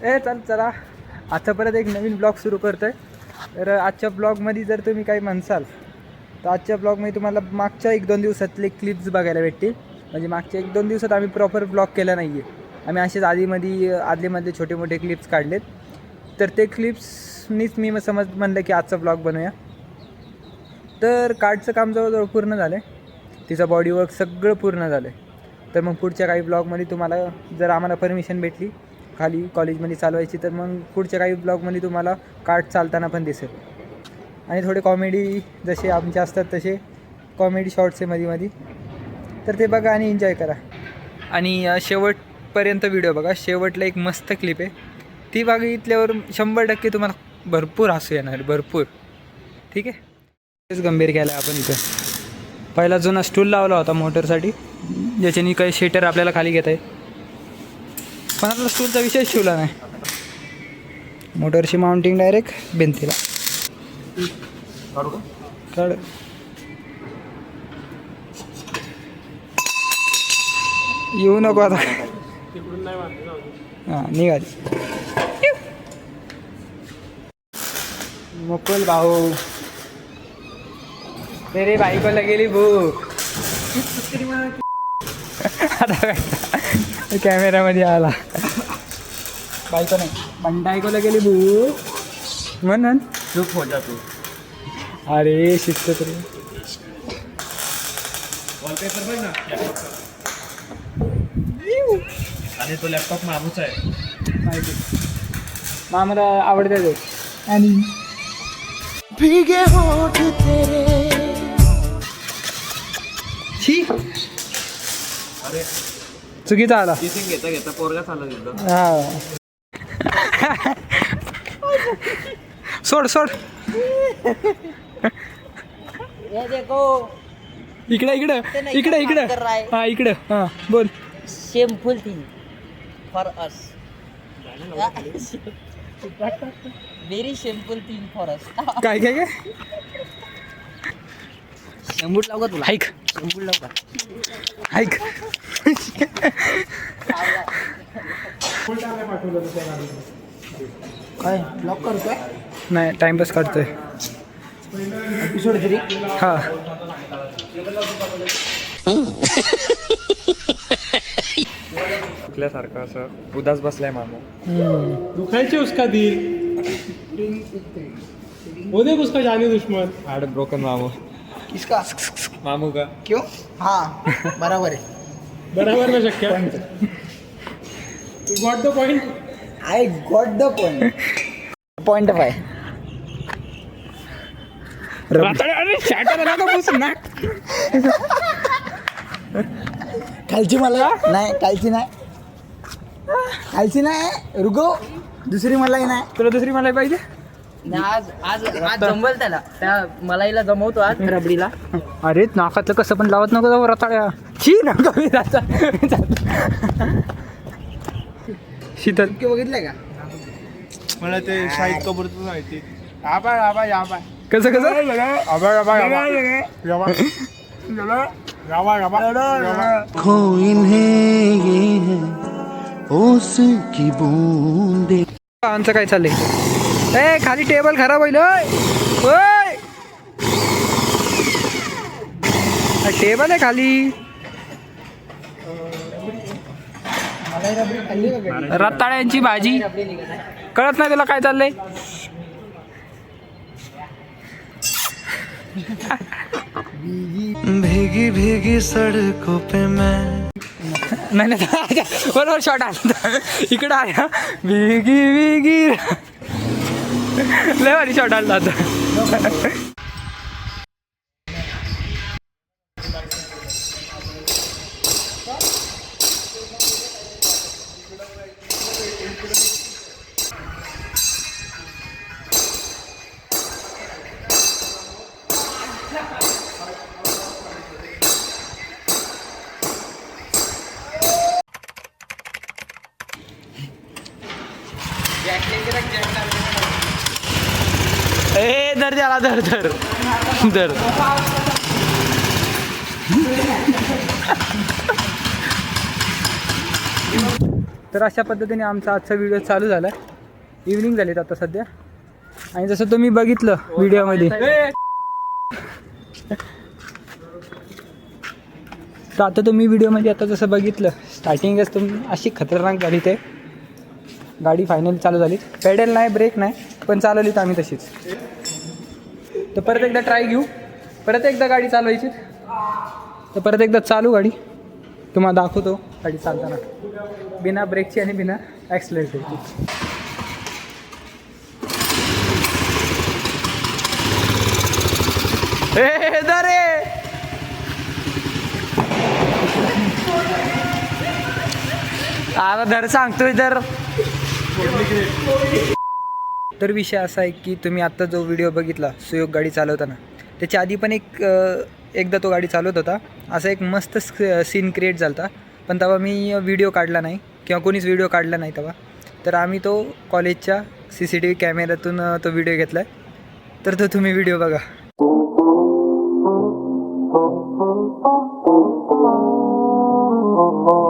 चल चला आजचा परत एक नवीन ब्लॉग सुरू करतो आहे. तर आजच्या ब्लॉगमध्ये जर तुम्ही काही म्हणसाल तर आजच्या ब्लॉगमध्ये तुम्हाला मागच्या 1-2 दिवसातले क्लिप्स बघायला भेटतील. म्हणजे मागच्या 1-2 दिवसात आम्ही प्रॉपर ब्लॉग केला नाही आहे. आम्ही असेच आदलीमधले छोटे मोठे क्लिप्स काढलेत. तर ते क्लिप्सनीच मी म्हणलं की आजचा ब्लॉग बनवूया. तर कार्डचं काम जवळजवळ पूर्ण झालं आहे. तिचं बॉडीवर्क सगळं पूर्ण झालं आहे. तर मग पुढच्या काही ब्लॉगमध्ये तुम्हाला जर आम्हाला परमिशन भेटली खाली कॉलेजमध्ये चालवायची तर मग पुढच्या काही ब्लॉगमध्ये तुम्हाला कार्ड चालताना पण दिसेल. आणि थोडे कॉमेडी जसे आमचे असतात तसे कॉमेडी शॉर्ट्स आहे मध्ये तर ते बघा आणि एन्जॉय करा. आणि शेवटपर्यंत व्हिडिओ बघा. शेवटला एक मस्त क्लिप आहे ती बघितल्यावर 100% तुम्हाला भरपूर हसू येणार भरपूर. ठीक आहे. तेच गंभीर केला आपण इथं. पहिला जुना स्टूल लावला होता मोटरसाठी ज्याच्यानी काही शेटर आपल्याला खाली घेता येईल. पण आपला स्टूलचा विषय शिवला नाही. मोटरची माउंटिंग डायरेक्ट भिंतीला काढ. येऊ नको आता. हां निघाली. मुकुल भाऊ तेरे बाईकोला गेली भूक. आता कॅमेऱ्यामध्ये आला. बायको नाही बंडायकोला गेली भूक म्हण चूप हो जा तू. अरे शिकत तरी वॉलपेपर बघ ना. आणि तो लॅपटॉप मामूचा आहे माहिती. मामाला आवडते ते. आणि भीगे होठ तेरे छी. अरे चुकीचा आला. घेता घेता पोरगा चालला. हा सोड सोड. इकडे इकडे इकडे इकडे. हा इकडे. हा बोल. Shameful thing for us. Very shameful thing for us. काय काय काय शेंबूट लाव का तुला. ऐक शेंबूट लाव का. ऐक. काय ब्लॉक करतोय. नाही टाइमपास काढतोय. एपिसोड 3. हा कुठल्यासारखं असं उदास बसलाय मामू. दुखायचे उसका दिल वो देख उसका जानी दुश्मन. हार्ट ब्रोकन मामू. किसका मामू का क्यों. हाँ बराबर है. बराबर ना शक्य. Got the point. I got the point. Point of आहे. अरे शॅटर नका बसू ना. खालची मला नाही. कालची नाही. कालची नाही. रुगो दुसरी मलाई नाही. तुला दुसरी मला पाहिजे. आज आज आज जमवल त्याला. त्या मलाईला जमवतो आज रबडीला. अरे नाकातलं कसं पण लावत नको जाऊ रताळ्या. छी नका मी जाता. शीतल बघितलंय का. मला ते शाहिद कपूरचं माहिती. आबा आबा आबा कसं कसं. आबा आबा आबा आमचं काय चाललंय. ए खाली टेबल खराब होईल. ओय टेबल आहे खाली. रताळ्यांची भाजी. कळत नाही तुला काय चाललंय. भीगी भीगी सड़कों पे मैं. नाही नाही बरोबर शॉट आला. इकडं आल्या भीगी भीगी लय भारी शॉट आला आता. ए धर त्याला धर धर धर. तर अशा पद्धतीने आमचा आजचा व्हिडिओ चालू झाला. इव्हनिंग झालीत आता सध्या. आणि जसं तुम्ही बघितलं व्हिडिओमध्ये, तर आता तुम्ही व्हिडिओमध्ये आता जसं बघितलं स्टार्टिंगच तुम्ही अशी खतरनाक गाडी ते गाडी फायनली चालू झाली. पेडल नाही, ब्रेक नाही, पण चालवलीत आम्ही तशीच. तर परत एकदा ट्राय घेऊ, परत एकदा गाडी चालवायची. तर परत एकदा चालू गाडी, तुम्हाला दाखवतो गाडी चालताना बिना ब्रेकची आणि बिना ॲक्सिलेटरची. हे दरे आता धर सांगतोय तर विषय असा आहे की तुम्ही आत्ता जो व्हिडिओ बघितला सुयोग गाडी चालवताना, त्याच्या आधी पण एकदा तो गाडी चालवत होता. असा एक मस्त सीन क्रिएट झाला होता, पण तेव्हा मी व्हिडिओ काढला नाही किंवा कोणीच व्हिडिओ काढला नाही तेव्हा. तर आम्ही तो कॉलेजच्या CCTV कॅमेऱ्यातून तो व्हिडिओ घेतला आहे. तर तो तुम्ही व्हिडिओ बघा. Oh